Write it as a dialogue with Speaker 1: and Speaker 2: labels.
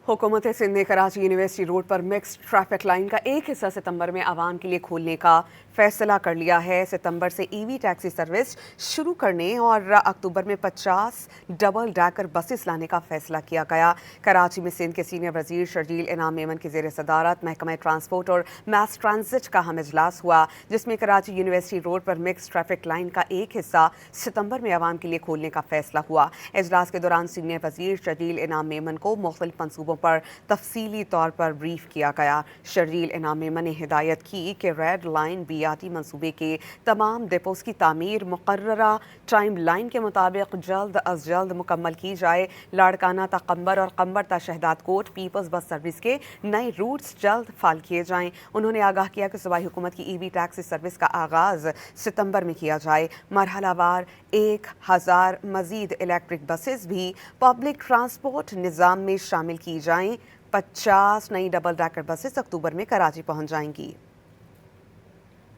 Speaker 1: हुकूमत सिंध ने Karachi university road पर मिक्स ट्रैफिक लाइन का एक हिस्सा सितंबर में आवाम के लिए खोलने का फैसला कर लिया है। सितंबर से ईवी टैक्सी सर्विस शुरू करने और अक्टूबर में 50 डबल डैकर बसेस लाने का फैसला किया गया। कराची में सिंध के सीनियर वजीर शर्जील इनाम मेमन की ज़ेर सदारत महकमा ट्रांसपोर्ट और मास ट्रांजिट का अहम इजलास हुआ, जिसमें कराची यूनिवर्सिटी रोड पर मिक्स ट्रैफिक लाइन का एक हिस्सा सितंबर में आवाम के लिए खोलने का फैसला हुआ। इजलास के दौरान सीनियर वजीर शर्जील इनाम मेमन को मुख्तलिफ मंसूबों पर तफसीली तौर पर ब्रीफ किया गया। शर्जील इनाम मेमन ने हिदायत की कि रेड लाइन बीआरटी मंसूबे के तमाम डिपोज की तामीर मुकर्ररा टाइम लाइन के मुताबिक जल्द अज जल्द मुकम्मल की जाए। लाड़काना ता कंबर और कंबर ता Shahdadkot peoples bus service के नए रूट्स जल्द फाल किए जाएं। उन्होंने आगाह किया कि सूबाई हुकूमत की ईवी टैक्सी सर्विस का आगाज सितंबर में किया जाए। मरहलावार 1000 मजीद इलेक्ट्रिक बसेस भी पब्लिक ट्रांसपोर्ट निज़ाम में शामिल की जाएं। 50 नई डबल डैकर बसेस अक्टूबर में कराची पहुंच जाएंगी।